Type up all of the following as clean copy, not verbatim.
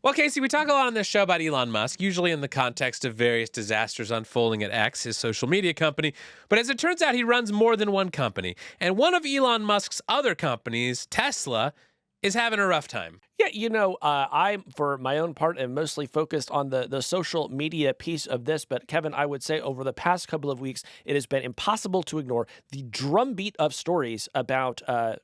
Well, Casey, we talk a lot on this show about Elon Musk, usually in the context of various disasters unfolding at X, his social media company. But as it turns out, he runs more than one company. And one of Elon Musk's other companies, Tesla, is having a rough time. Yeah, I, for my own part, am mostly focused on the social media piece of this. But Kevin, I would say over the past couple of weeks, it has been impossible to ignore the drumbeat of stories about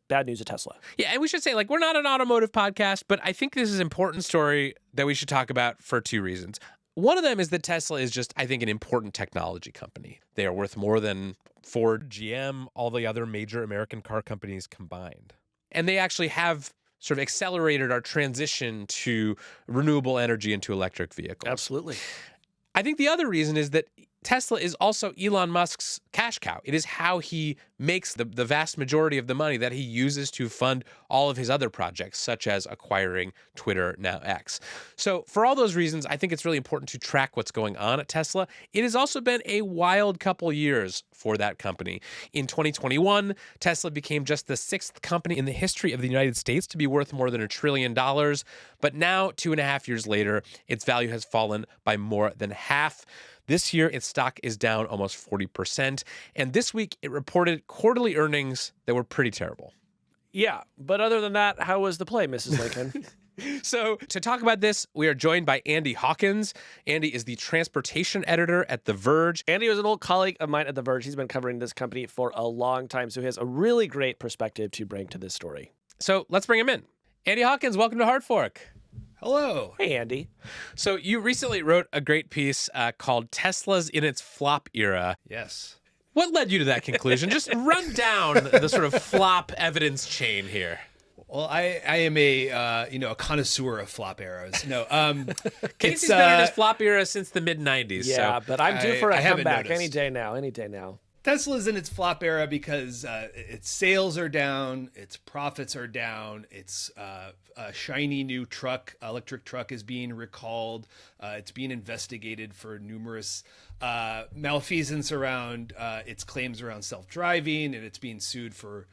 bad news at Tesla. Yeah, and we should say, we're not an automotive podcast, but I think this is an important story that we should talk about for two reasons. One of them is that Tesla is just, I think, an important technology company. They are worth more than Ford, GM, all the other major American car companies combined. And they actually have sort of accelerated our transition to renewable energy into electric vehicles. Absolutely. I think the other reason is that Tesla is also Elon Musk's cash cow. It is how he makes the vast majority of the money that he uses to fund all of his other projects, such as acquiring Twitter, now X. So for all those reasons, I think it's really important to track what's going on at Tesla. It has also been a wild couple years for that company. In 2021, Tesla became just the sixth company in the history of the United States to be worth more than $1 trillion. But now, 2.5 years later, its value has fallen by more than half. This year, its stock is down almost 40%. And this week, it reported quarterly earnings that were pretty terrible. Yeah, but other than that, how was the play, Mrs. Lincoln? So to talk about this, we are joined by Andy Hawkins. Andy is the transportation editor at The Verge. Andy was an old colleague of mine at The Verge. He's been covering this company for a long time, so he has a really great perspective to bring to this story. So let's bring him in. Andy Hawkins, welcome to Hard Fork. Hello. Hey, Andy. So you recently wrote a great piece called Tesla's in its flop era. Yes. What led you to that conclusion? Just run down the sort of flop evidence chain here. Well, I am a connoisseur of flop eras. No, Casey's been in his flop era since the mid-90s. Yeah, so but I'm due for a haven't comeback noticed. any day now. Tesla's in its flop era because its sales are down, its profits are down, its shiny new electric truck is being recalled. It's being investigated for numerous malfeasance around its claims around self-driving, and it's being sued for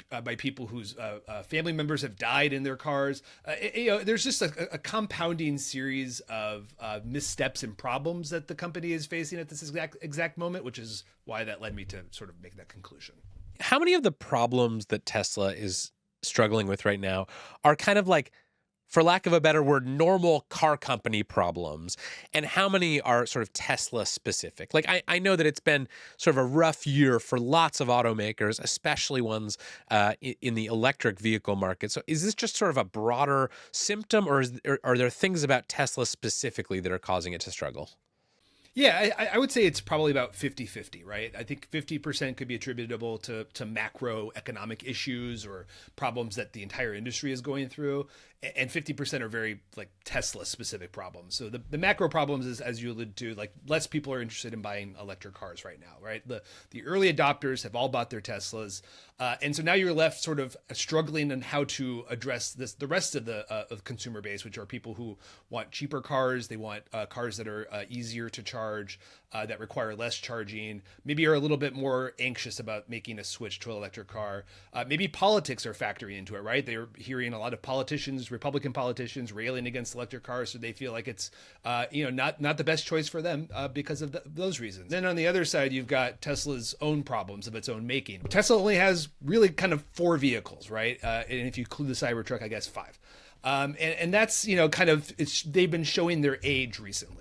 by people whose family members have died in their cars. There's just a compounding series of missteps and problems that the company is facing at this exact moment, which is why that led me to sort of make that conclusion. How many of the problems that Tesla is struggling with right now are kind of like, for lack of a better word, normal car company problems, and how many are sort of Tesla specific? I know that it's been sort of a rough year for lots of automakers, especially ones in the electric vehicle market. So is this just sort of a broader symptom, or are there things about Tesla specifically that are causing it to struggle? Yeah, I would say it's probably about 50-50, right? I think 50% could be attributable to macroeconomic issues or problems that the entire industry is going through. And 50% are very Tesla specific problems. So the macro problems is, as you alluded to, less people are interested in buying electric cars right now, right? The early adopters have all bought their Teslas. And so now you're left sort of struggling on how to address the rest of the consumer base, which are people who want cheaper cars. They want cars that are easier to charge, that require less charging, maybe are a little bit more anxious about making a switch to an electric car. Maybe politics are factoring into it, right? They're hearing a lot of Republican politicians railing against electric cars, so they feel like it's not the best choice for them because of those reasons. Then on the other side, you've got Tesla's own problems of its own making. Tesla only has really kind of 4 vehicles, right? And if you include the Cybertruck, I guess 5. And that's they've been showing their age recently.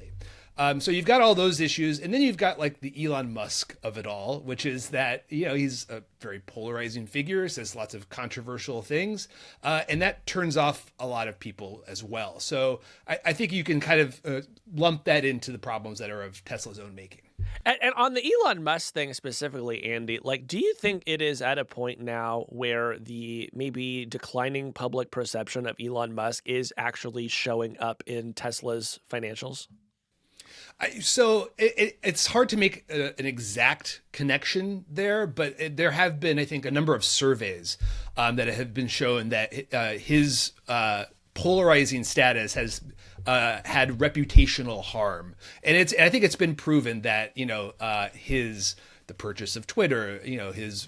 So you've got all those issues, and then you've got the Elon Musk of it all, which is that, he's a very polarizing figure, says lots of controversial things, and that turns off a lot of people as well. So I think you can kind of lump that into the problems that are of Tesla's own making. And on the Elon Musk thing specifically, Andy, do you think it is at a point now where the maybe declining public perception of Elon Musk is actually showing up in Tesla's financials? So it's hard to make an exact connection there, but there have been, I think, a number of surveys that have been shown that his polarizing status has had reputational harm, and I think it's been proven that the purchase of Twitter, his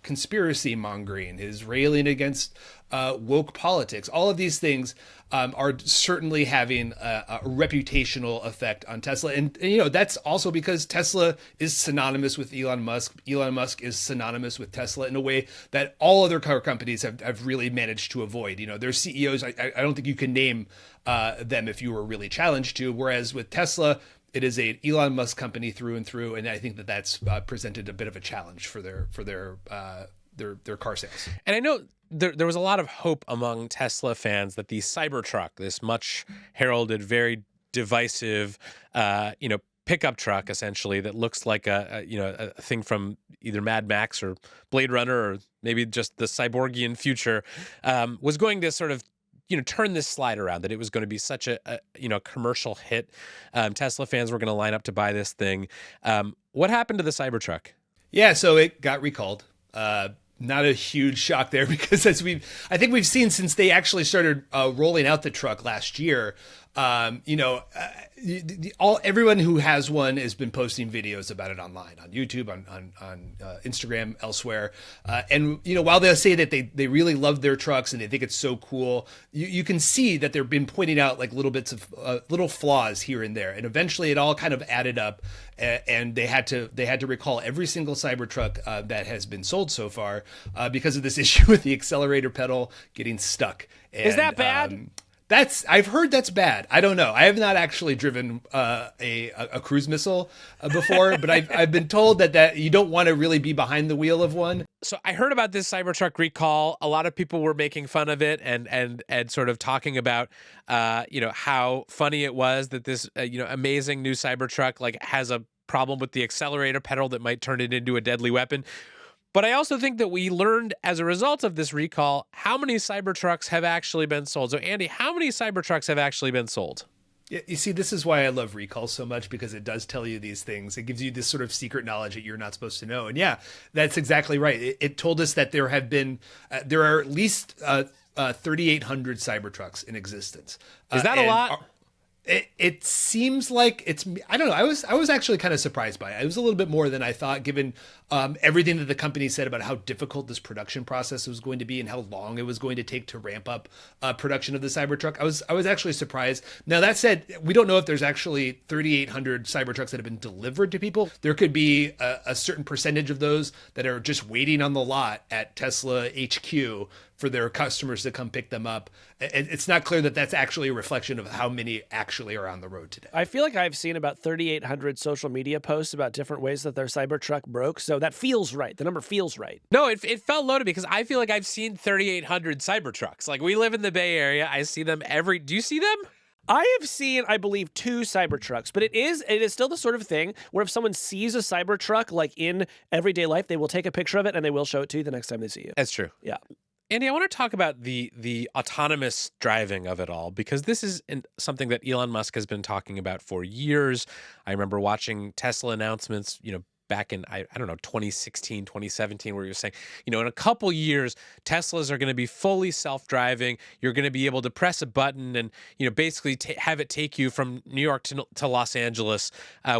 conspiracy mongering, his railing against woke politics. All of these things are certainly having a reputational effect on Tesla. And that's also because Tesla is synonymous with Elon Musk. Elon Musk is synonymous with Tesla in a way that all other car companies have really managed to avoid. Their CEOs, I don't think you can name them if you were really challenged to. Whereas with Tesla, it is a Elon Musk company through and through. And I think that's presented a bit of a challenge for their car sales. And I know there was a lot of hope among Tesla fans that the Cybertruck, this much heralded, very divisive, pickup truck, essentially, that looks like a thing from either Mad Max or Blade Runner, or maybe just the cyborgian future, was going to sort of turn this slide around, that it was going to be such a commercial hit. Tesla fans were going to line up to buy this thing. What happened to the Cybertruck? Yeah, so it got recalled. Not a huge shock there, because I think we've seen since they actually started rolling out the truck last year, everyone who has one has been posting videos about it online, on YouTube, on Instagram, elsewhere. And while they'll say that they really love their trucks and they think it's so cool, you can see that they've been pointing out like little bits of little flaws here and there. And eventually it all kind of added up, and they had to recall every single Cybertruck that has been sold so far because of this issue with the accelerator pedal getting stuck. And, is that bad? I've heard that's bad. I don't know. I have not actually driven a cruise missile before, but I've been told that you don't want to really be behind the wheel of one. So I heard about this Cybertruck recall. A lot of people were making fun of it and sort of talking about how funny it was that this amazing new Cybertruck has a problem with the accelerator pedal that might turn it into a deadly weapon. But I also think that we learned as a result of this recall how many Cybertrucks have actually been sold. So, Andy, how many Cybertrucks have actually been sold? Yeah, you see, this is why I love recalls so much, because it does tell you these things. It gives you this sort of secret knowledge that you're not supposed to know. And yeah, that's exactly right. It told us that there are at least 3,800 Cybertrucks in existence. Is that a lot? It seems like it's, I don't know. I was actually kind of surprised by it. It was a little bit more than I thought, given everything that the company said about how difficult this production process was going to be and how long it was going to take to ramp up production of the Cybertruck. I was actually surprised. Now, that said, we don't know if there's actually 3,800 Cybertrucks that have been delivered to people. There could be a certain percentage of those that are just waiting on the lot at Tesla HQ for their customers to come pick them up. It's not clear that that's actually a reflection of how many actually are on the road today. I feel like I've seen about 3,800 social media posts about different ways that their Cybertruck broke. So that feels right. The number feels right. No, it felt loaded, because I feel like I've seen 3,800 Cybertrucks. Like, we live in the Bay Area. I see them do you see them? I have seen, I believe, 2 Cybertrucks, but it is still the sort of thing where if someone sees a Cybertruck like in everyday life, they will take a picture of it and they will show it to you the next time they see you. That's true. Yeah. Andy, I want to talk about the autonomous driving of it all, because this is something that Elon Musk has been talking about for years. I remember watching Tesla announcements, back in, I don't know, 2016, 2017, where he was saying, in a couple years, Teslas are going to be fully self-driving. You're going to be able to press a button and, basically have it take you from New York to Los Angeles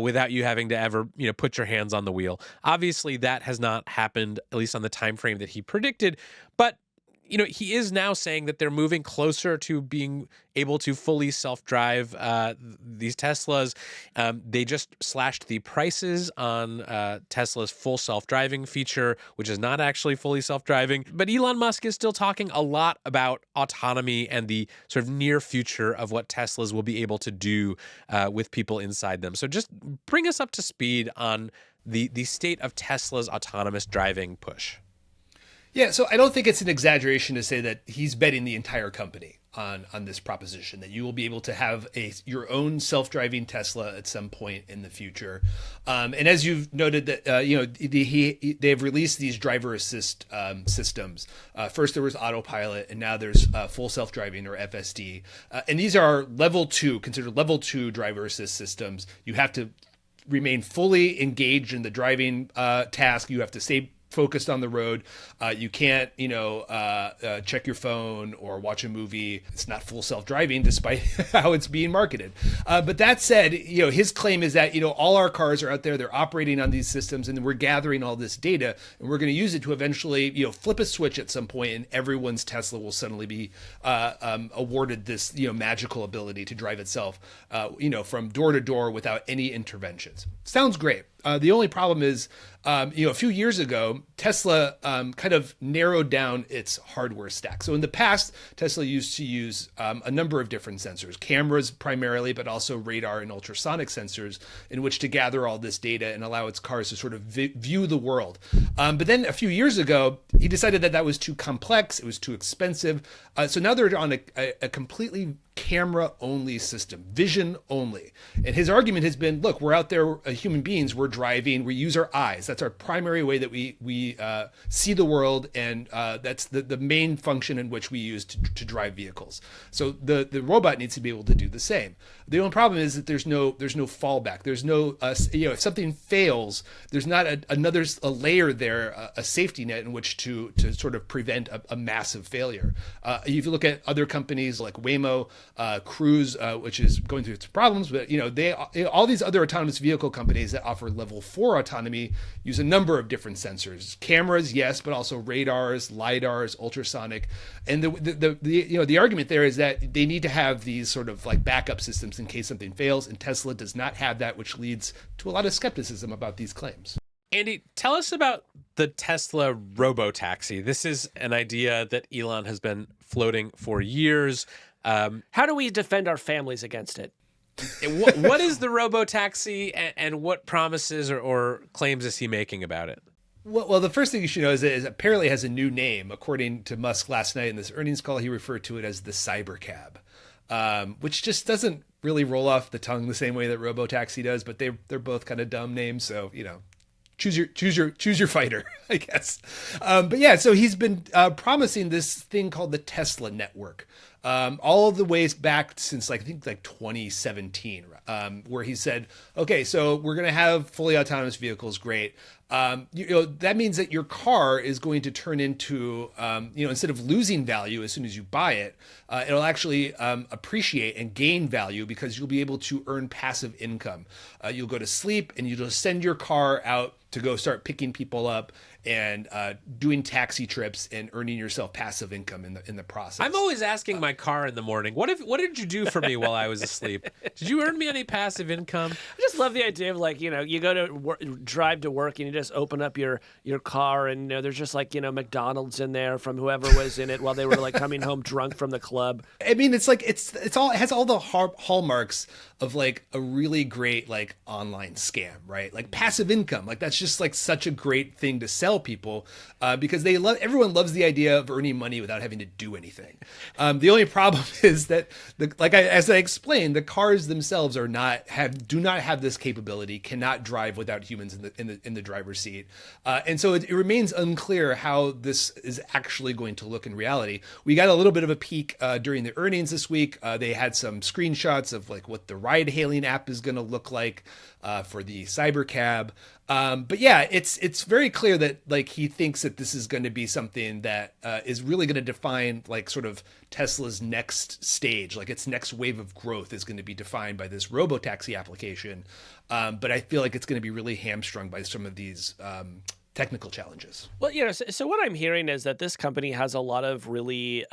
without you having to ever, put your hands on the wheel. Obviously, that has not happened, at least on the time frame that he predicted. But he is now saying that they're moving closer to being able to fully self-drive these Teslas. They just slashed the prices on Tesla's full self-driving feature, which is not actually fully self-driving. But Elon Musk is still talking a lot about autonomy and the sort of near future of what Teslas will be able to do with people inside them. So just bring us up to speed on the state of Tesla's autonomous driving push. Yeah, so I don't think it's an exaggeration to say that he's betting the entire company on this proposition, that you will be able to have your own self-driving Tesla at some point in the future. And as you've noted, that they have released these driver assist systems. First there was autopilot, and now there's full self-driving, or FSD. And these are considered level 2 driver assist systems. You have to remain fully engaged in the driving task. You have to stay focused on the road. You can't, check your phone or watch a movie. It's not full self-driving, despite how it's being marketed. But that said, his claim is that, all our cars are out there, they're operating on these systems, and we're gathering all this data, and we're going to use it to eventually, flip a switch at some point, and everyone's Tesla will suddenly be awarded this, magical ability to drive itself, from door to door without any interventions. Sounds great. The only problem is, a few years ago, Tesla kind of narrowed down its hardware stack. So in the past, Tesla used to use a number of different sensors, cameras primarily, but also radar and ultrasonic sensors in which to gather all this data and allow its cars to sort of view the world. But then a few years ago, he decided that was too complex. It was too expensive. So now they're on a completely camera-only system, vision only. And his argument has been, look, we're out there, human beings, we're driving, we use our eyes. That's our primary way that we see the world, and that's the main function in which we use to drive vehicles. So the robot needs to be able to do the same. The only problem is that there's no fallback. There's no, if something fails, there's not a layer there, a safety net in which to sort of prevent a massive failure. If you look at other companies like Waymo, Cruise, which is going through its problems, but all these other autonomous vehicle companies that offer level 4 autonomy use a number of different sensors, cameras, yes, but also radars, lidars, ultrasonic, and the argument there is that they need to have these sort of like backup systems in case something fails, and Tesla does not have that, which leads to a lot of skepticism about these claims. Andy, tell us about the Tesla robotaxi. This is an idea that Elon has been floating for years. How do we defend our families against it? What is the robotaxi, and what promises or claims is he making about it? Well, the first thing you should know is it apparently has a new name. According to Musk last night in this earnings call, he referred to it as the Cybercab, which just doesn't really roll off the tongue the same way that robotaxi does. But they're both kind of dumb names, so choose your fighter, I guess. But yeah, so he's been promising this thing called the Tesla network. All of the ways back since I think 2017, where he said, okay, so we're going to have fully autonomous vehicles. Great. That means that your car is going to turn into, instead of losing value as soon as you buy it, it'll actually appreciate and gain value because you'll be able to earn passive income. You'll go to sleep and you'll just send your car out to go start picking people up and doing taxi trips and earning yourself passive income in the process. I'm always asking my car in the morning, what did you do for me while I was asleep? Did you earn me any passive income? I just love the idea of you go to drive to work and you just open up your car and there's just McDonald's in there from whoever was in it while they were coming home drunk from the club. I mean, it has all the hallmarks of a really great online scam, right? Like passive income, that's just such a great thing to sell people because everyone loves the idea of earning money without having to do anything. The only problem is that as I explained, the cars themselves do not have this capability, cannot drive without humans in the driver's seat, and so it remains unclear how this is actually going to look in reality. We got a little bit of a peek during the earnings this week. They had some screenshots of what the ride-hailing app is going to look like for the Cybercab. But yeah, it's very clear that he thinks that this is going to be something that is really going to define sort of Tesla's next stage, its next wave of growth is going to be defined by this robotaxi application. But I feel like it's going to be really hamstrung by some of these technical challenges. Well, so what I'm hearing is that this company has a lot of really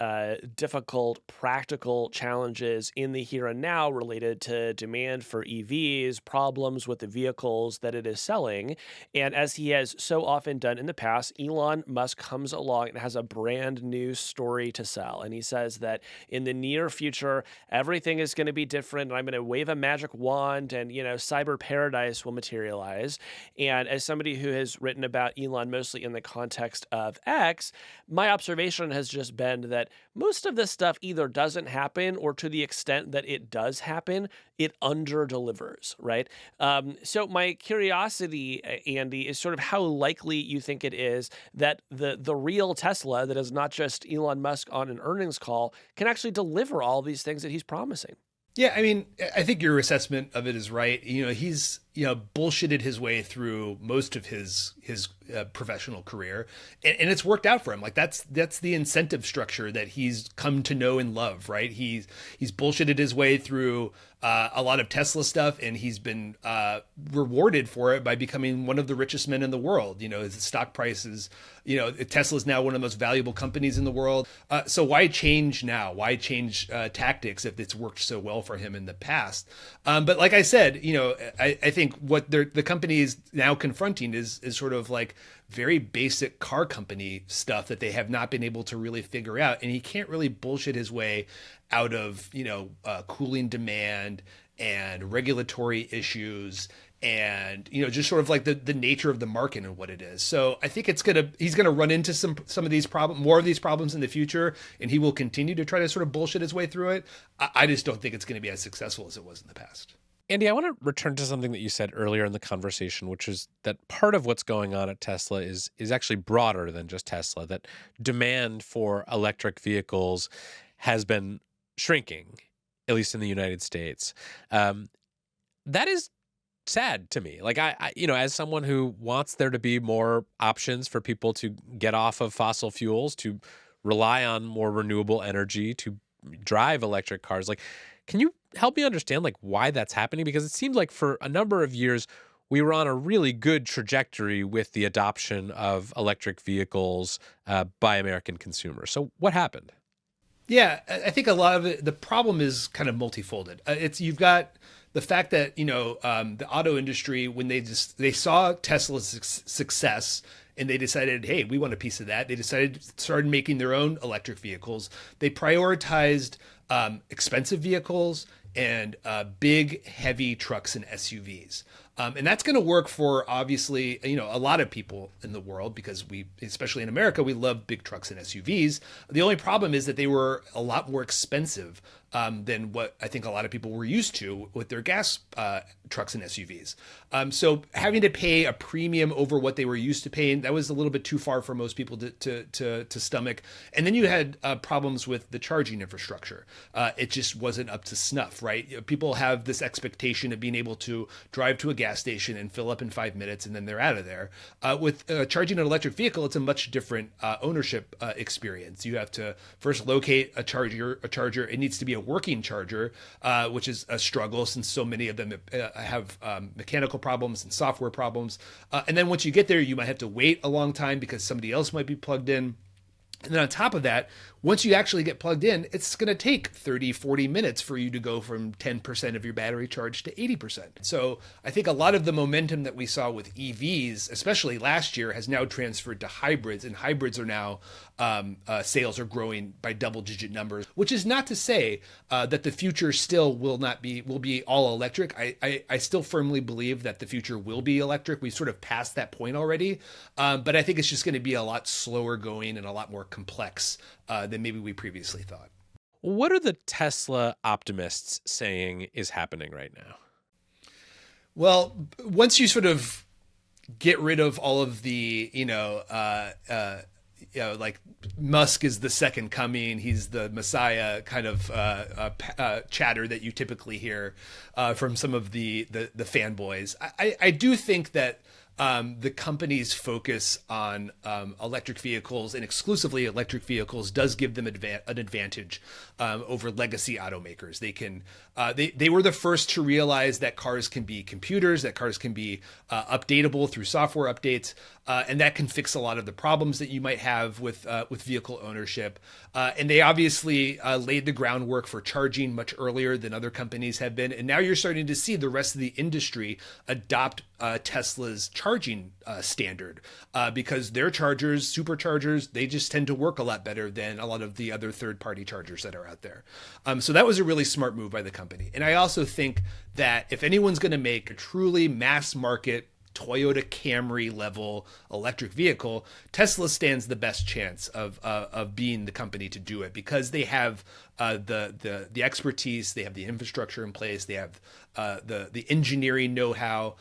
difficult practical challenges in the here and now related to demand for EVs, problems with the vehicles that it is selling. And as he has so often done in the past, Elon Musk comes along and has a brand new story to sell. And he says that in the near future, everything is going to be different. And I'm going to wave a magic wand and, cyber paradise will materialize. And as somebody who has written about Elon mostly in the context of X, my observation has just been that most of this stuff either doesn't happen or to the extent that it does happen, it under-delivers, right? So my curiosity, Andy, is sort of how likely you think it is that the real Tesla that is not just Elon Musk on an earnings call can actually deliver all these things that he's promising. Yeah, I mean, I think your assessment of it is right. He's bullshitted his way through most of his professional career, and it's worked out for him. Like that's the incentive structure that he's come to know and love, right? He's bullshitted his way through a lot of Tesla stuff, and he's been rewarded for it by becoming one of the richest men in the world. His stock prices, Tesla is now one of the most valuable companies in the world. So why change now? Why change tactics if it's worked so well for him in the past? But like I said, I think what the company is now confronting is sort of like very basic car company stuff that they have not been able to really figure out. And he can't really bullshit his way out of, cooling demand and regulatory issues and, just sort of like the nature of the market and what it is. So I think he's going to run into some of these more of these problems in the future, and he will continue to try to sort of bullshit his way through it. I just don't think it's going to be as successful as it was in the past. Andy, I want to return to something that you said earlier in the conversation, which is that part of what's going on at Tesla is actually broader than just Tesla, that demand for electric vehicles has been shrinking, at least in the United States. That is sad to me. Like I as someone who wants there to be more options for people to get off of fossil fuels, to rely on more renewable energy, to drive electric cars, like, can you help me understand like why that's happening? Because it seemed like for a number of years we were on a really good trajectory with the adoption of electric vehicles by American consumers. So what happened? Yeah, I think a lot of it, the problem is kind of multifolded. You've got the fact that, the auto industry, when they saw Tesla's success and they decided, hey, we want a piece of that. They started making their own electric vehicles. They prioritized expensive vehicles and big, heavy trucks and SUVs. And that's going to work for, obviously, a lot of people in the world, because especially in America, we love big trucks and SUVs. The only problem is that they were a lot more expensive than what I think a lot of people were used to with their gas trucks and SUVs. So having to pay a premium over what they were used to paying, that was a little bit too far for most people to stomach. And then you had problems with the charging infrastructure. It just wasn't up to snuff, right? People have this expectation of being able to drive to a gas station and fill up in 5 minutes and then they're out of there. With charging an electric vehicle, it's a much different ownership experience. You have to first locate a charger. It needs to be a working charger, which is a struggle since so many of them have mechanical problems and software problems. And then once you get there, you might have to wait a long time because somebody else might be plugged in. And then on top of that, once you actually get plugged in, it's going to take 30, 40 minutes for you to go from 10% of your battery charge to 80%. So I think a lot of the momentum that we saw with EVs, especially last year, has now transferred to hybrids, and hybrids are now, sales are growing by double-digit numbers, which is not to say that the future still will be all electric. I still firmly believe that the future will be electric. We've sort of passed that point already, but I think it's just going to be a lot slower going and a lot more complex than maybe we previously thought. What are the Tesla optimists saying is happening right now? Well, once you sort of get rid of all of the, like Musk is the second coming, he's the Messiah kind of chatter that you typically hear from some of the fanboys. I do think that the company's focus on electric vehicles and exclusively electric vehicles does give them an advantage over legacy automakers. They were the first to realize that cars can be computers, that cars can be updatable through software updates, and that can fix a lot of the problems that you might have with vehicle ownership. And they obviously laid the groundwork for charging much earlier than other companies have been. And now you're starting to see the rest of the industry adopt Tesla's charging standard because their chargers, superchargers, they just tend to work a lot better than a lot of the other third-party chargers that are out there. So that was a really smart move by the company. And I also think that if anyone's going to make a truly mass market Toyota Camry level electric vehicle, Tesla stands the best chance of being the company to do it because they have the expertise, they have the infrastructure in place, they have the engineering know-how.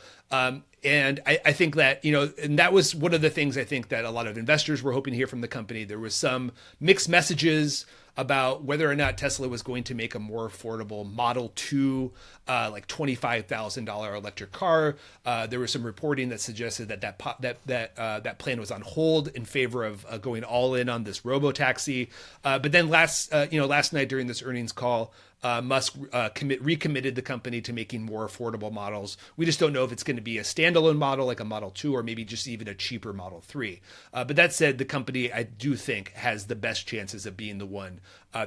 And I think that, and that was one of the things I think that a lot of investors were hoping to hear from the company. There was some mixed messages about whether or not Tesla was going to make a more affordable Model 2, like $25,000 electric car. There was some reporting that suggested that plan was on hold in favor of going all in on this robo-taxi. But then last night during this earnings call, Musk recommitted the company to making more affordable models. We just don't know if it's going to be a standalone model like a Model 2 or maybe just even a cheaper Model 3. But that said, the company, I do think, has the best chances of being the one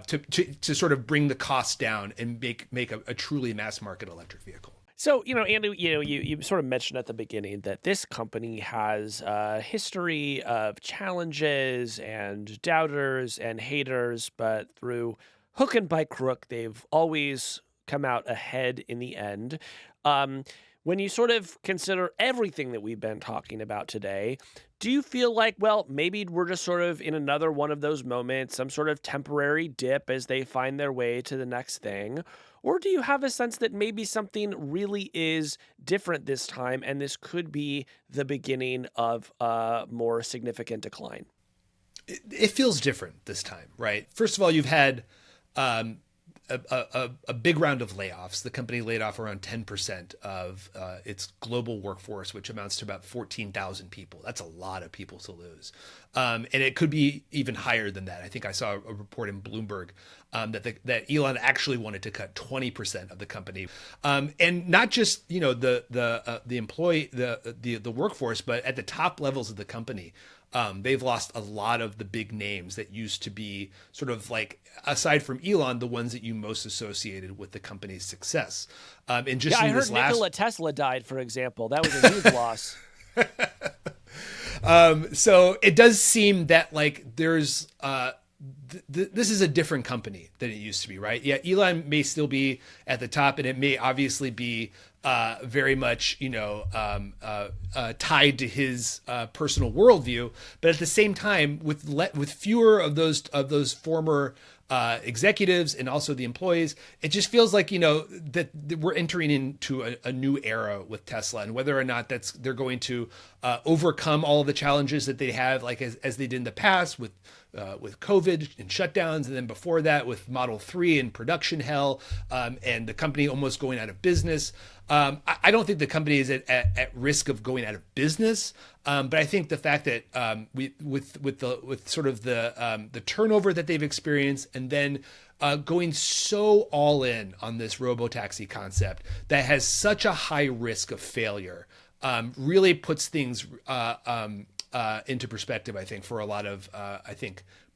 to sort of bring the costs down and make a truly mass market electric vehicle. So, Andy, you sort of mentioned at the beginning that this company has a history of challenges and doubters and haters, but through hook and by crook, they've always come out ahead in the end. When you sort of consider everything that we've been talking about today, do you feel like, well, maybe we're just sort of in another one of those moments, some sort of temporary dip as they find their way to the next thing? Or do you have a sense that maybe something really is different this time and this could be the beginning of a more significant decline? It feels different this time, right? First of all, you've had a big round of layoffs. The company laid off around 10% of its global workforce, which amounts to about 14,000 people. That's a lot of people to lose. And it could be even higher than that. I think I saw a report in Bloomberg that Elon actually wanted to cut 20% of the company. And not just, the employee, the workforce, but at the top levels of the company. They've lost a lot of the big names that used to be sort of like, aside from Elon, the ones that you most associated with the company's success. And just I heard Nikola Tesla died, for example. That was a huge loss. So it does seem that like there's this is a different company than it used to be, right? Yeah, Elon may still be at the top, and it may obviously be very much, tied to his personal worldview. But at the same time, with fewer of those former executives and also the employees, it just feels like that we're entering into a new era with Tesla, and whether or not they're going to overcome all of the challenges that they have, like as they did in the past with COVID and shutdowns, and then before that with Model 3 and production hell, and the company almost going out of business. I don't think the company is at risk of going out of business, but I think the fact that with sort of the turnover that they've experienced, and then going so all in on this robo-taxi concept that has such a high risk of failure, really puts things into perspective, I think, for a lot of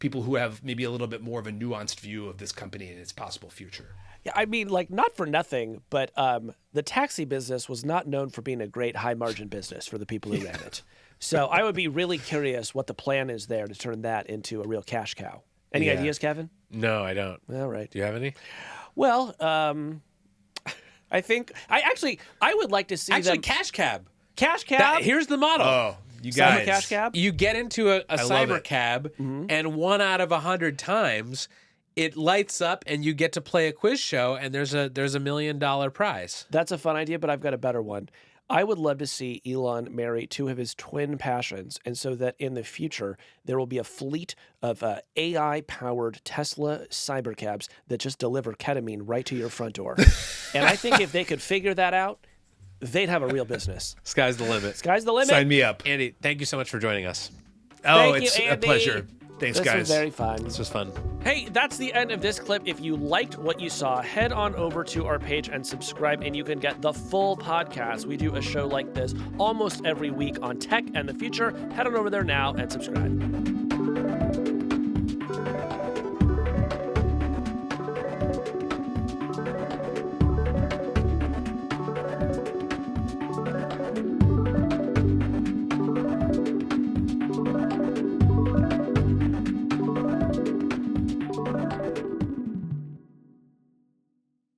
people who have maybe a little bit more of a nuanced view of this company and its possible future. Yeah, I mean, like, not for nothing, but the taxi business was not known for being a great high-margin business for the people who ran it. So I would be really curious what the plan is there to turn that into a real cash cow. Any ideas, Kevin? No, I don't. All right. Do you have any? Well, I think I would like to see them. Cash cab. Cash cab. Here's the model. Oh, you guys. Cash cab. You get into a cyber cab, and 1 out of 100 times, it lights up, and you get to play a quiz show, and there's a $1 million prize. That's a fun idea, but I've got a better one. I would love to see Elon marry two of his twin passions, and so that in the future there will be a fleet of AI-powered Tesla cybercabs that just deliver ketamine right to your front door. And I think if they could figure that out, they'd have a real business. Sky's the limit. Sky's the limit. Sign me up. Andy, thank you so much for joining us. Thank It's you, a Andy. pleasure. Thanks, This guys. was very fun. This was fun. Hey, that's the end of this clip. If you liked what you saw, head on over to our page and subscribe, and you can get the full podcast. We do a show like this almost every week on tech and the future. Head on over there now and subscribe.